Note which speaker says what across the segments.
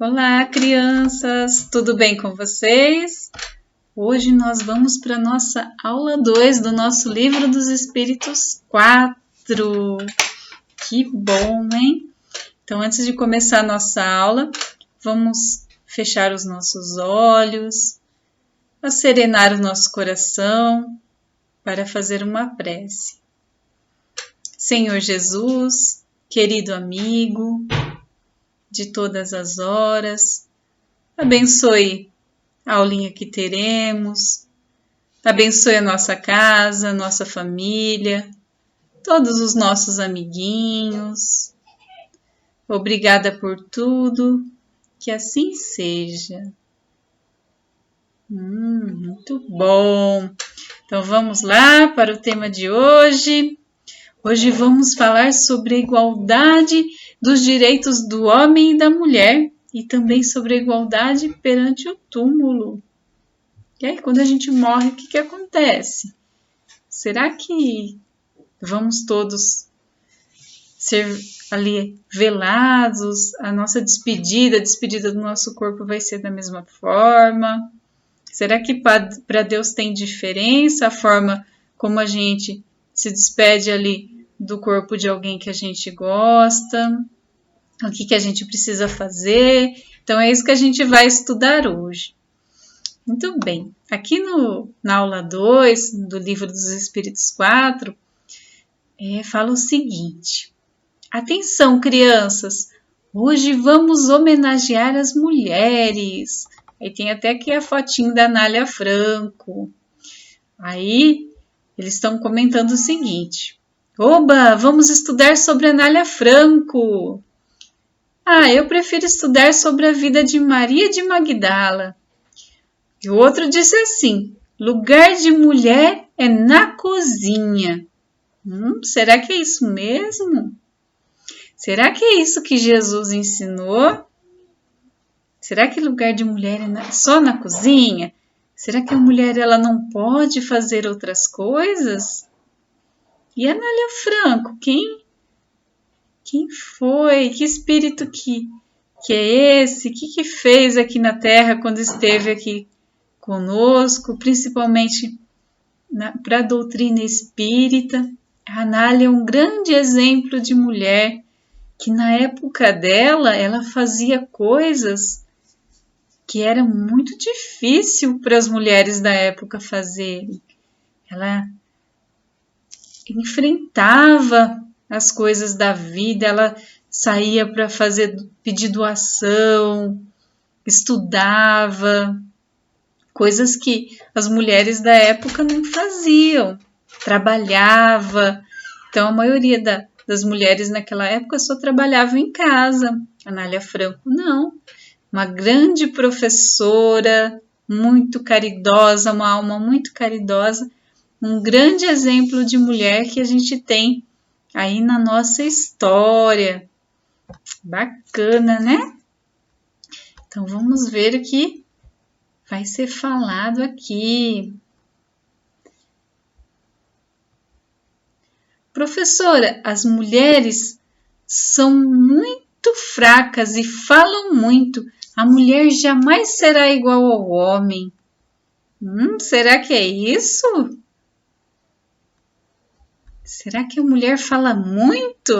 Speaker 1: Olá, crianças! Tudo bem com vocês? Hoje nós vamos para a nossa aula 2 do nosso Livro dos Espíritos 4. Que bom, hein? Então, antes de começar a nossa aula, vamos fechar os nossos olhos, serenar o nosso coração para fazer uma prece. Senhor Jesus, querido amigo de todas as horas, abençoe a aulinha que teremos, abençoe a nossa casa, a nossa família, todos os nossos amiguinhos. Obrigada por tudo, que assim seja. Muito bom! Então vamos lá para o tema de hoje. Hoje vamos falar sobre a igualdade dos direitos do homem e da mulher e também sobre a igualdade perante o túmulo. E aí, quando a gente morre, o que acontece? Será que vamos todos ser ali velados? A nossa despedida, a despedida do nosso corpo vai ser da mesma forma? Será que para Deus tem diferença a forma como a gente se despede ali do corpo de alguém que a gente gosta? O que a gente precisa fazer? Então, é isso que a gente vai estudar hoje. Muito bem. Aqui na aula 2 do Livro dos Espíritos 4, fala o seguinte. Atenção, crianças! Hoje vamos homenagear as mulheres. Aí tem até aqui a fotinho da Anália Franco. Aí eles estão comentando o seguinte. Oba, vamos estudar sobre a Anália Franco. Eu prefiro estudar sobre a vida de Maria de Magdala. E o outro disse assim, lugar de mulher é na cozinha. Será que é isso mesmo? Será que é isso que Jesus ensinou? Será que lugar de mulher é só na cozinha? Será que a mulher ela não pode fazer outras coisas? E a Anália Franco, quem foi? Que espírito que é esse? O que fez aqui na Terra quando esteve aqui conosco, principalmente para a doutrina espírita? A Anália é um grande exemplo de mulher que na época dela, ela fazia coisas que era muito difícil para as mulheres da época fazerem. Ela enfrentava as coisas da vida, ela saía para pedir doação, estudava, coisas que as mulheres da época não faziam, trabalhava. Então, a maioria das mulheres naquela época só trabalhava em casa. Anália Franco, não. Uma grande professora, muito caridosa, uma alma muito caridosa, um grande exemplo de mulher que a gente tem aí na nossa história. Bacana, né? Então, vamos ver o que vai ser falado aqui. Professora, as mulheres são muito fracas e falam muito. A mulher jamais será igual ao homem. Será que é isso? Será que a mulher fala muito?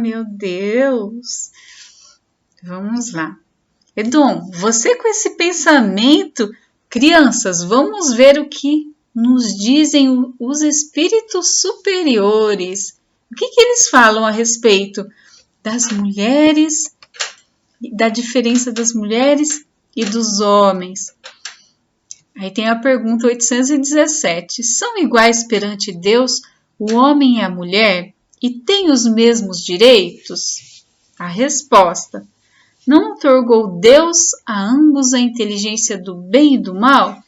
Speaker 1: Meu Deus! Vamos lá. Edom, você com esse pensamento, crianças, vamos ver o que nos dizem os espíritos superiores. O que eles falam a respeito das mulheres, da diferença das mulheres e dos homens? Aí tem a pergunta 817. São iguais perante Deus o homem e a mulher e têm os mesmos direitos? A resposta. Não otorgou Deus a ambos a inteligência do bem e do mal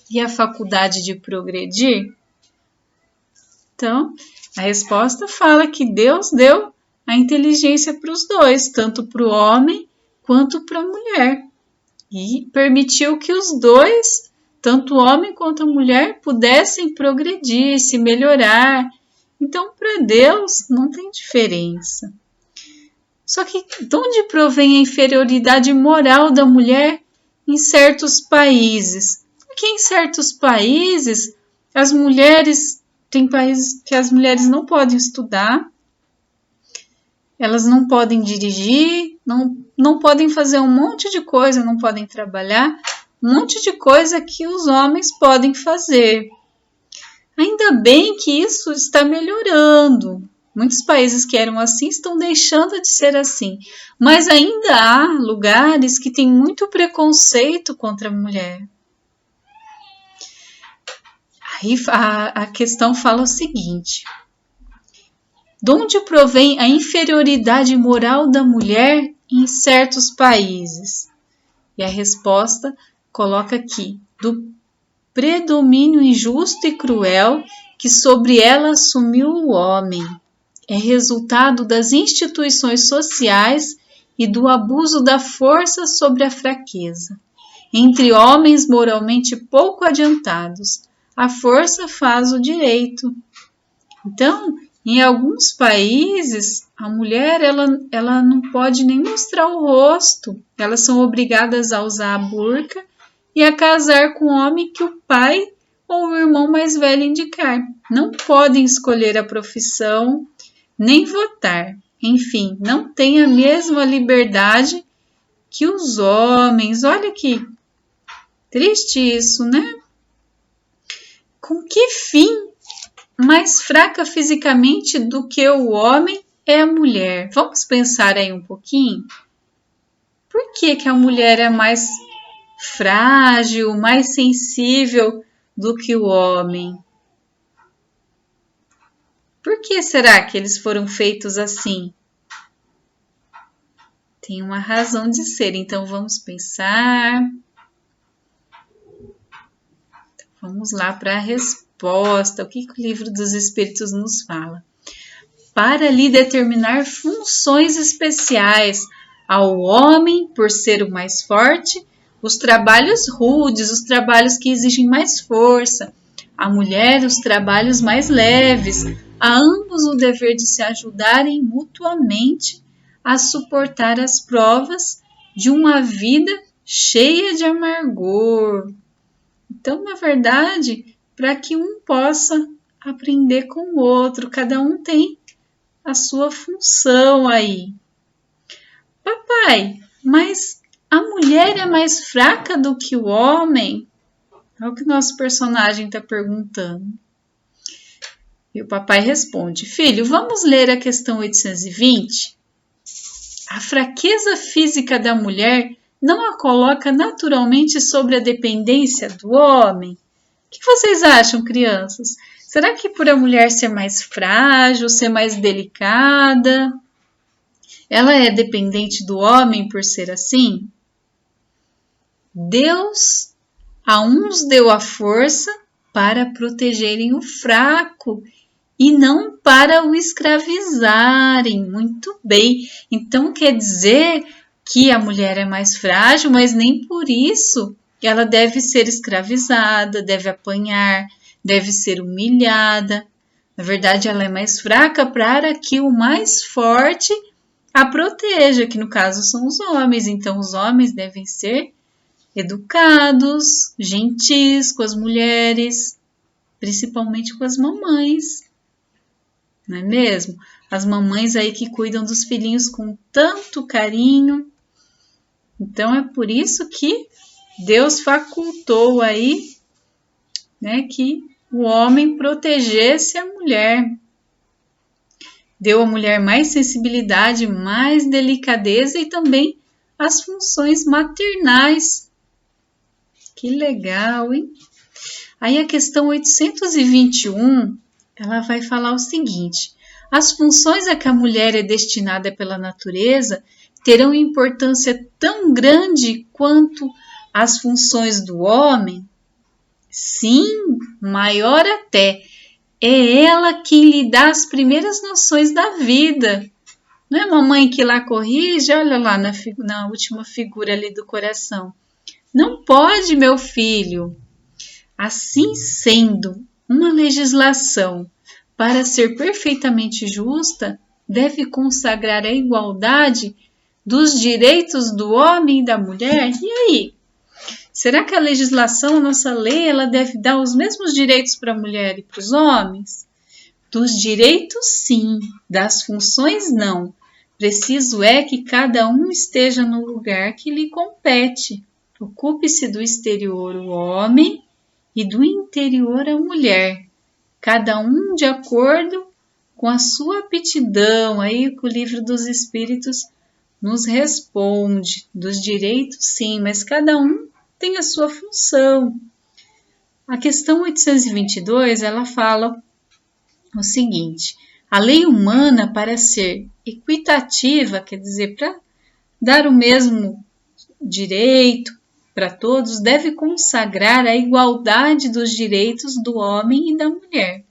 Speaker 1: e a faculdade de progredir? Então, a resposta fala que Deus deu a inteligência para os dois, tanto para o homem quanto para a mulher. E permitiu que os dois, tanto o homem quanto a mulher, pudessem progredir, se melhorar. Então, para Deus, não tem diferença. Só que de onde provém a inferioridade moral da mulher em certos países? Porque em certos países, tem países que as mulheres não podem estudar, elas não podem dirigir, não podem fazer um monte de coisa, não podem trabalhar, um monte de coisa que os homens podem fazer. Ainda bem que isso está melhorando. Muitos países que eram assim estão deixando de ser assim. Mas ainda há lugares que têm muito preconceito contra a mulher. Aí a questão fala o seguinte: de onde provém a inferioridade moral da mulher em certos países? E a resposta coloca aqui: do predomínio injusto e cruel que sobre ela assumiu o homem. É resultado das instituições sociais e do abuso da força sobre a fraqueza. Entre homens moralmente pouco adiantados, a força faz o direito. Então, em alguns países, a mulher ela não pode nem mostrar o rosto. Elas são obrigadas a usar a burca e a casar com o homem que o pai ou o irmão mais velho indicar. Não podem escolher a profissão, nem votar. Enfim, não têm a mesma liberdade que os homens. Olha que triste isso, né? Com que fim? Mais fraca fisicamente do que o homem é a mulher. Vamos pensar aí um pouquinho? Por que a mulher é mais frágil, mais sensível do que o homem? Por que será que eles foram feitos assim? Tem uma razão de ser, então vamos pensar. Vamos lá para a resposta. O que o Livro dos Espíritos nos fala? Para lhe determinar funções especiais ao homem, por ser o mais forte, os trabalhos rudes, os trabalhos que exigem mais força, à mulher os trabalhos mais leves, a ambos o dever de se ajudarem mutuamente a suportar as provas de uma vida cheia de amargor. Então, na verdade, para que um possa aprender com o outro, cada um tem a sua função aí. Papai, mas a mulher é mais fraca do que o homem? É o que nosso personagem está perguntando. E o papai responde: filho, vamos ler a questão 820? A fraqueza física da mulher não a coloca naturalmente sobre a dependência do homem? O que vocês acham, crianças? Será que por a mulher ser mais frágil, ser mais delicada, ela é dependente do homem por ser assim? Deus a uns deu a força para protegerem o fraco e não para o escravizarem. Muito bem. Então quer dizer que a mulher é mais frágil, mas nem por isso ela deve ser escravizada, deve apanhar, deve ser humilhada. Na verdade, ela é mais fraca para que o mais forte a proteja, que no caso são os homens. Então, os homens devem ser educados, gentis com as mulheres, principalmente com as mamães. Não é mesmo? As mamães aí que cuidam dos filhinhos com tanto carinho. Então, é por isso que Deus facultou aí, né, que o homem protegesse a mulher. Deu à mulher mais sensibilidade, mais delicadeza e também as funções maternais. Que legal, hein? Aí a questão 821, ela vai falar o seguinte: as funções a que a mulher é destinada pela natureza terão importância tão grande quanto as funções do homem? Sim, maior até. É ela quem lhe dá as primeiras noções da vida. Não é mamãe que lá corrige? Olha lá na última figura ali do coração. Não pode, meu filho. Assim sendo, uma legislação, para ser perfeitamente justa, deve consagrar a igualdade dos direitos do homem e da mulher? E aí? Será que a legislação, a nossa lei, ela deve dar os mesmos direitos para a mulher e para os homens? Dos direitos, sim. Das funções, não. Preciso é que cada um esteja no lugar que lhe compete. Ocupe-se do exterior o homem e do interior a mulher. Cada um de acordo com a sua aptidão. Aí que o livro dos Espíritos nos responde. Dos direitos, sim, mas cada um tem a sua função. A questão 822, ela fala o seguinte: a lei humana, para ser equitativa, quer dizer, para dar o mesmo direito para todos, deve consagrar a igualdade dos direitos do homem e da mulher.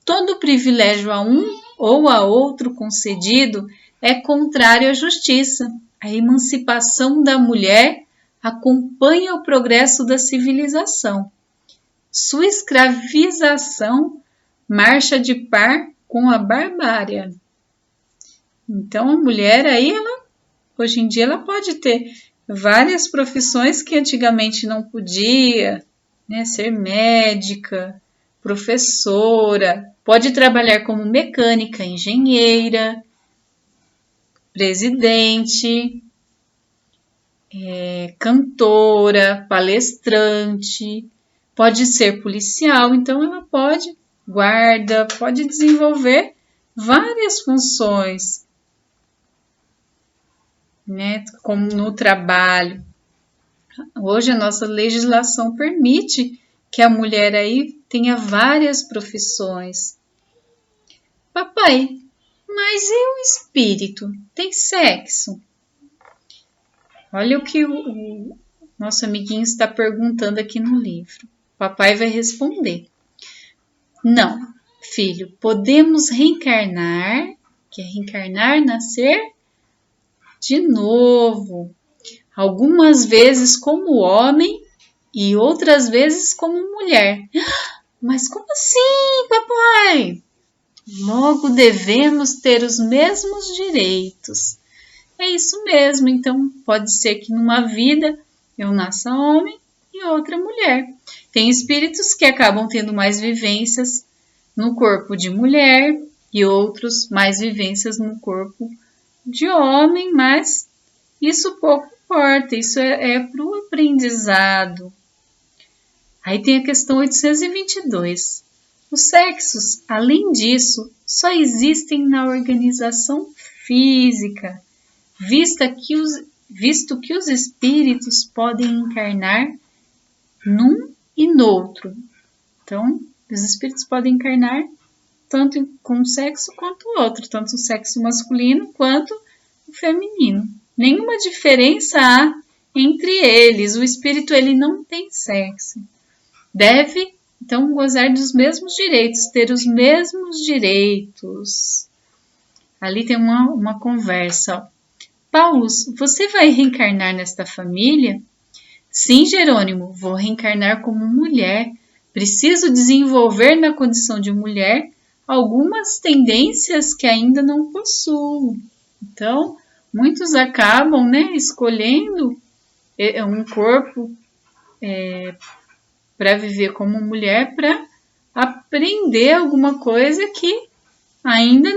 Speaker 1: Todo privilégio a um ou a outro concedido é contrário à justiça. A emancipação da mulher acompanha o progresso da civilização. Sua escravização marcha de par com a barbárie. Então, a mulher aí, hoje em dia, ela pode ter várias profissões que antigamente não podia, né? Ser médica, professora, pode trabalhar como mecânica, engenheira, presidente, cantora, palestrante, pode ser policial, então ela pode, guarda, pode desenvolver várias funções, né, como no trabalho. Hoje a nossa legislação permite que a mulher aí tenha várias profissões. Papai, mas e o espírito? Tem sexo? Olha o que o nosso amiguinho está perguntando aqui no livro. Papai vai responder. Não, filho, podemos reencarnar, que é reencarnar, nascer de novo. Algumas vezes como homem e outras vezes como mulher. Mas como assim, papai? Logo devemos ter os mesmos direitos. É isso mesmo, então pode ser que numa vida eu nasça homem e outra mulher. Tem espíritos que acabam tendo mais vivências no corpo de mulher e outros mais vivências no corpo de homem, mas isso pouco importa, isso é para o aprendizado. Aí tem a questão 822. Os sexos, além disso, só existem na organização física, visto que os espíritos podem encarnar num e noutro. Então, os espíritos podem encarnar tanto com um sexo quanto o outro, tanto o sexo masculino quanto o feminino. Nenhuma diferença há entre eles. O espírito ele não tem sexo. Deve, então, gozar dos mesmos direitos, ter os mesmos direitos. Ali tem uma conversa. Ó. Paulo, você vai reencarnar nesta família? Sim, Jerônimo, vou reencarnar como mulher. Preciso desenvolver na condição de mulher algumas tendências que ainda não possuo. Então, muitos acabam, né, escolhendo um corpo para viver como mulher, para aprender alguma coisa que ainda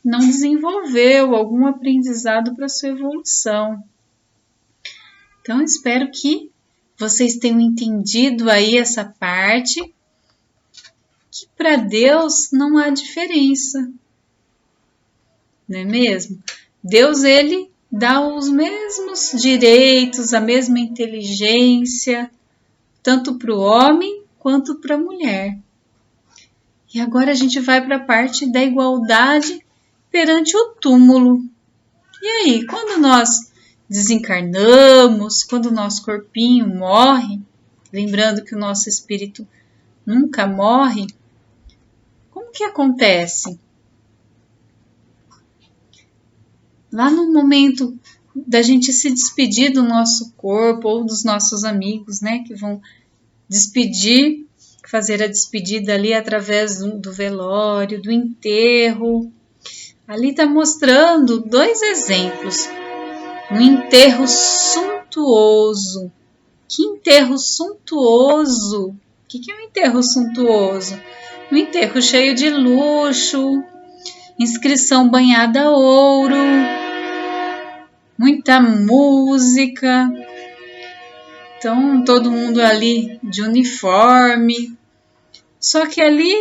Speaker 1: não desenvolveu, algum aprendizado para sua evolução. Então, espero que vocês tenham entendido aí essa parte, que para Deus não há diferença, não é mesmo? Deus, ele dá os mesmos direitos, a mesma inteligência, tanto para o homem quanto para a mulher. E agora a gente vai para a parte da igualdade perante o túmulo. E aí, quando nós desencarnamos, quando o nosso corpinho morre, lembrando que o nosso espírito nunca morre, como que acontece? Lá no momento da gente se despedir do nosso corpo ou dos nossos amigos, né, que vão despedir, fazer a despedida ali através do velório, do enterro. Ali está mostrando 2 exemplos. Um enterro suntuoso. Que enterro suntuoso! O que é um enterro suntuoso? Um enterro cheio de luxo, inscrição banhada a ouro, muita música. Então, todo mundo ali de uniforme. Só que ali,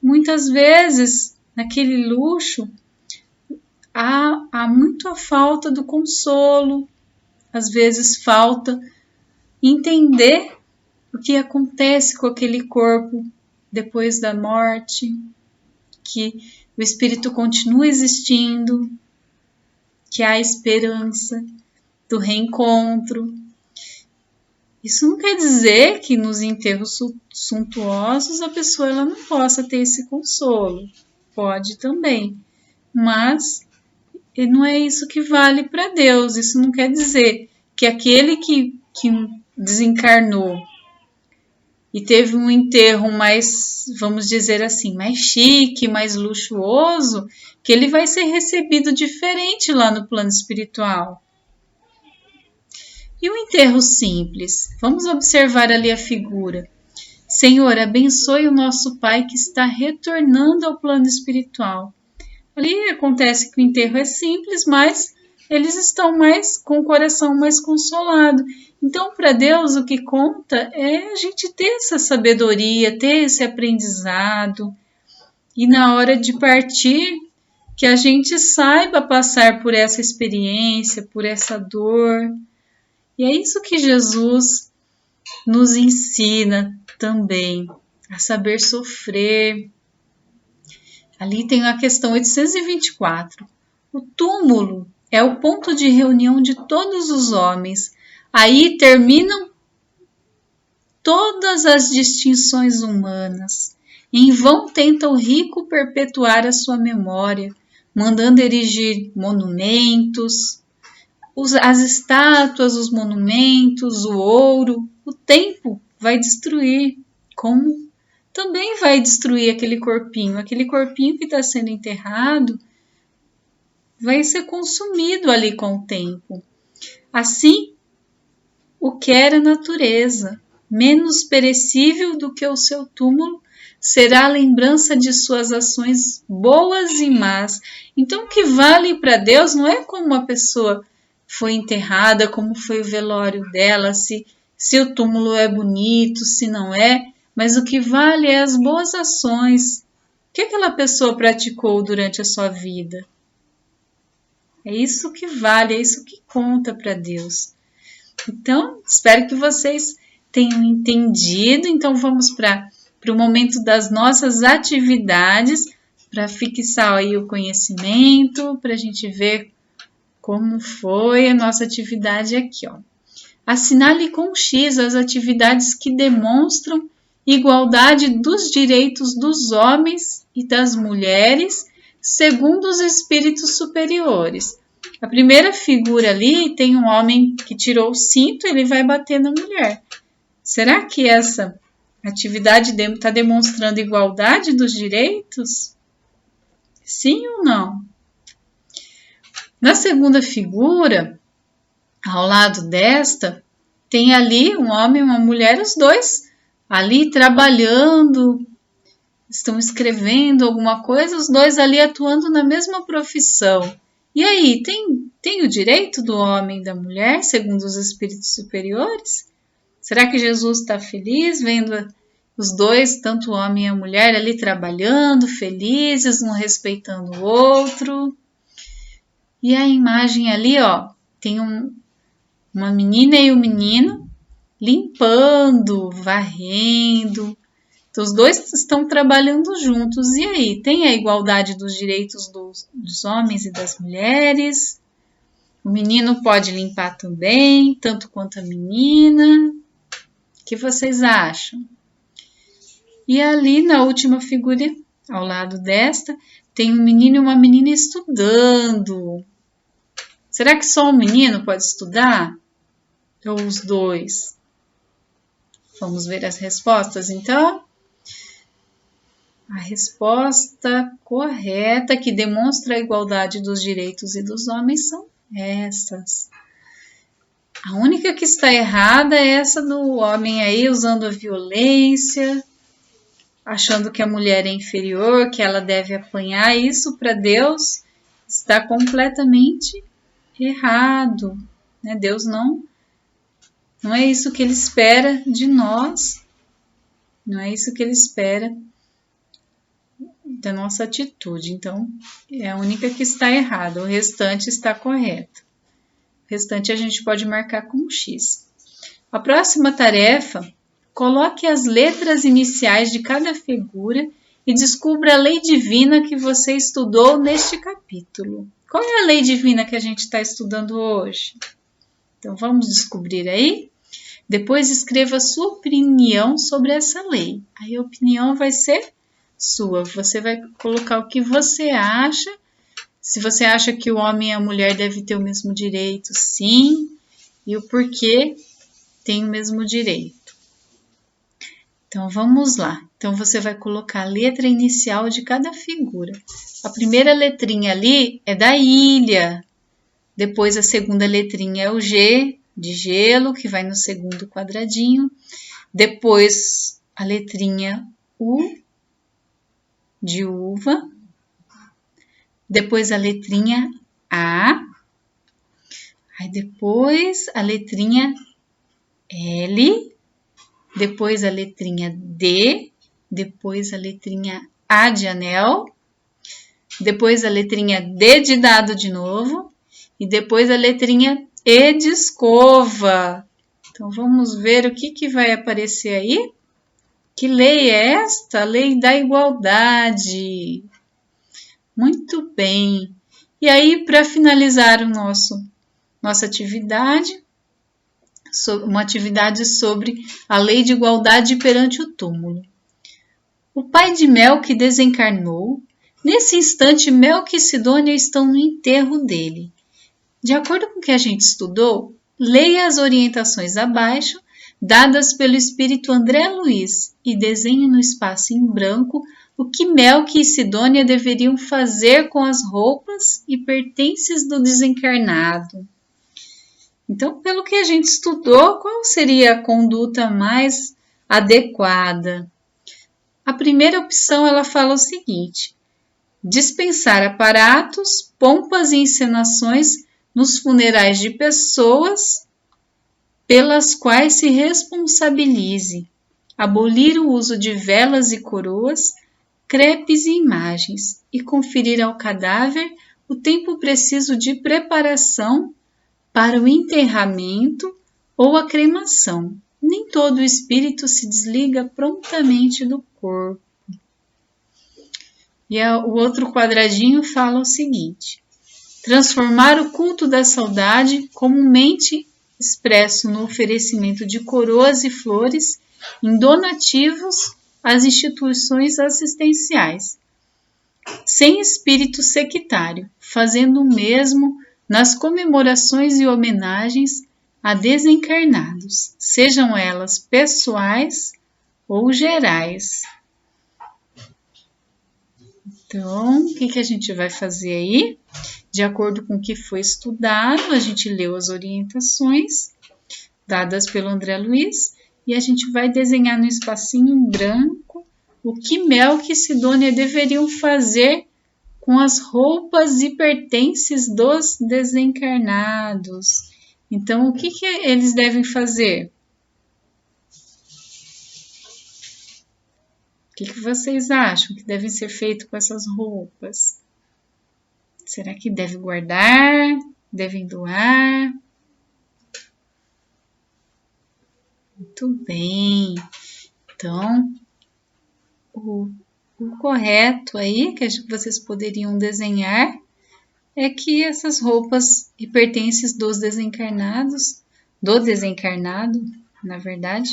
Speaker 1: muitas vezes, naquele luxo, há muita falta do consolo. Às vezes falta entender o que acontece com aquele corpo depois da morte, que o espírito continua existindo, que há esperança do reencontro. Isso não quer dizer que nos enterros suntuosos a pessoa ela não possa ter esse consolo. Pode também, mas não é isso que vale para Deus. Isso não quer dizer que aquele que desencarnou e teve um enterro mais, vamos dizer assim, mais chique, mais luxuoso, que ele vai ser recebido diferente lá no plano espiritual. E o enterro simples? Vamos observar ali a figura. Senhor, abençoe o nosso Pai que está retornando ao plano espiritual. Ali acontece que o enterro é simples, mas eles estão mais com o coração mais consolado. Então, para Deus, o que conta é a gente ter essa sabedoria, ter esse aprendizado. E na hora de partir, que a gente saiba passar por essa experiência, por essa dor. E é isso que Jesus nos ensina também, a saber sofrer. Ali tem a questão 824. O túmulo é o ponto de reunião de todos os homens. Aí terminam todas as distinções humanas. Em vão tenta o rico perpetuar a sua memória, mandando erigir monumentos, as estátuas, os monumentos, o ouro. O tempo vai destruir, como também vai destruir aquele corpinho que está sendo enterrado vai ser consumido ali com o tempo. Assim, o que era natureza, menos perecível do que o seu túmulo, será a lembrança de suas ações boas e más. Então, o que vale para Deus não é como a pessoa foi enterrada, como foi o velório dela, se o túmulo é bonito, se não é, mas o que vale é as boas ações. O que aquela pessoa praticou durante a sua vida? É isso que vale, é isso que conta para Deus. Então, espero que vocês tenham entendido. Então, vamos para o momento das nossas atividades, para fixar aí o conhecimento, para a gente ver como foi a nossa atividade aqui, ó. Assinale com X as atividades que demonstram igualdade dos direitos dos homens e das mulheres, segundo os espíritos superiores. A primeira figura ali tem um homem que tirou o cinto, ele vai bater na mulher. Será que essa atividade está demonstrando igualdade dos direitos? Sim ou não? Na segunda figura, ao lado desta, tem ali um homem e uma mulher, os dois ali trabalhando, estão escrevendo alguma coisa, os dois ali atuando na mesma profissão. E aí, tem o direito do homem e da mulher, segundo os espíritos superiores? Será que Jesus está feliz vendo os dois, tanto o homem e a mulher, ali trabalhando, felizes, um respeitando o outro? E a imagem ali, ó, tem uma menina e um menino limpando, varrendo. Então, os dois estão trabalhando juntos. E aí, tem a igualdade dos direitos dos homens e das mulheres? O menino pode limpar também, tanto quanto a menina. O que vocês acham? E ali, na última figura, ao lado desta, tem um menino e uma menina estudando. Será que só o menino pode estudar? Ou os dois? Vamos ver as respostas, então? A resposta correta que demonstra a igualdade dos direitos e dos homens são essas. A única que está errada é essa do homem aí usando a violência, achando que a mulher é inferior, que ela deve apanhar. Isso para Deus está completamente errado, né? Deus não é isso que ele espera de nós, não é isso que ele espera da nossa atitude. Então, é a única que está errada, o restante está correto. O restante a gente pode marcar com X. A próxima tarefa, coloque as letras iniciais de cada figura e descubra a lei divina que você estudou neste capítulo. Qual é a lei divina que a gente está estudando hoje? Então, vamos descobrir aí? Depois escreva sua opinião sobre essa lei. Aí a opinião vai ser sua. Você vai colocar o que você acha. Se você acha que o homem e a mulher devem ter o mesmo direito, sim. E o porquê tem o mesmo direito. Então, vamos lá. Então, você vai colocar a letra inicial de cada figura. A primeira letrinha ali é da ilha. Depois, a segunda letrinha é o G, de gelo, que vai no segundo quadradinho. Depois, a letrinha U, de uva. Depois, a letrinha A. Aí, depois, a letrinha L. Depois, a letrinha D. Depois, a letrinha A de anel. Depois, a letrinha D de dado de novo. E depois, a letrinha E de escova. Então, vamos ver o que vai aparecer aí. Que lei é esta? A lei da igualdade. Muito bem. E aí, para finalizar nossa atividade, uma atividade sobre a lei de igualdade perante o túmulo. O pai de Melque desencarnou. Nesse instante, Melque e Sidônia estão no enterro dele. De acordo com o que a gente estudou, leia as orientações abaixo, dadas pelo espírito André Luiz, e desenhe no espaço em branco o que Melque e Sidônia deveriam fazer com as roupas e pertences do desencarnado. Então, pelo que a gente estudou, qual seria a conduta mais adequada? A primeira opção, ela fala o seguinte: dispensar aparatos, pompas e encenações nos funerais de pessoas pelas quais se responsabilize, abolir o uso de velas e coroas, crepes e imagens, e conferir ao cadáver o tempo preciso de preparação para o enterramento ou a cremação. Nem todo o espírito se desliga prontamente do corpo. E o outro quadradinho fala o seguinte: transformar o culto da saudade, comumente expresso no oferecimento de coroas e flores, em donativos às instituições assistenciais, sem espírito sectário, fazendo o mesmo nas comemorações e homenagens a desencarnados, sejam elas pessoais ou gerais. Então, o que a gente vai fazer aí? De acordo com o que foi estudado, a gente leu as orientações dadas pelo André Luiz e a gente vai desenhar no espacinho em branco o que Melque e Sidônia deveriam fazer com as roupas e pertences dos desencarnados. Então, o que eles devem fazer? O que vocês acham que deve ser feito com essas roupas? Será que deve guardar? Devem doar? Muito bem. Então, o correto aí que vocês poderiam desenhar é que essas roupas e pertences dos desencarnados, do desencarnado, na verdade,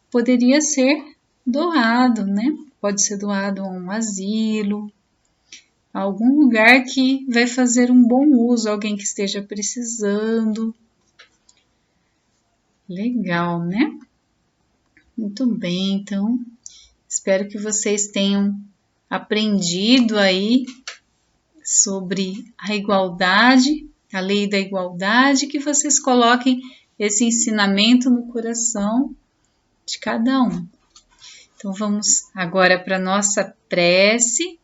Speaker 1: poderia ser doado, né? Pode ser doado a um asilo, a algum lugar que vai fazer um bom uso, alguém que esteja precisando. Legal, né? Muito bem, então espero que vocês tenham aprendido aí sobre a igualdade, a lei da igualdade, que vocês coloquem esse ensinamento no coração de cada um. Então vamos agora para a nossa prece.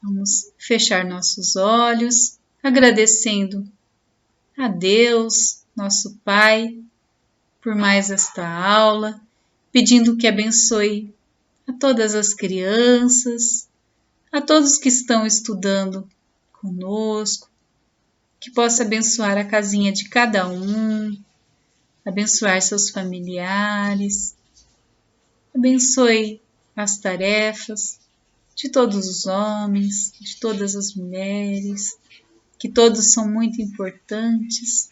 Speaker 1: Vamos fechar nossos olhos, agradecendo a Deus, nosso Pai, por mais esta aula, pedindo que abençoe a todas as crianças, a todos que estão estudando conosco, que possa abençoar a casinha de cada um, abençoar seus familiares, abençoe as tarefas de todos os homens, de todas as mulheres, que todos são muito importantes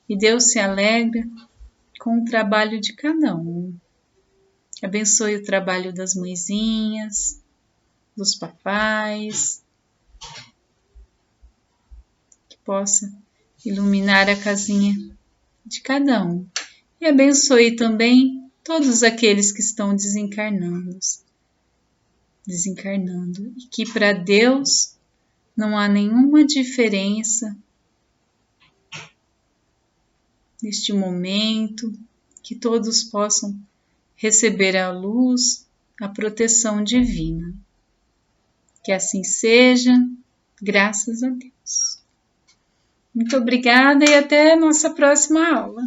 Speaker 1: e Deus se alegra com o trabalho de cada um. Abençoe o trabalho das mãezinhas, dos papais, que possa iluminar a casinha de cada um. E abençoe também todos aqueles que estão desencarnando, e que para Deus não há nenhuma diferença neste momento, que todos possam receber a luz, a proteção divina. Que assim seja, graças a Deus. Muito obrigada e até a nossa próxima aula.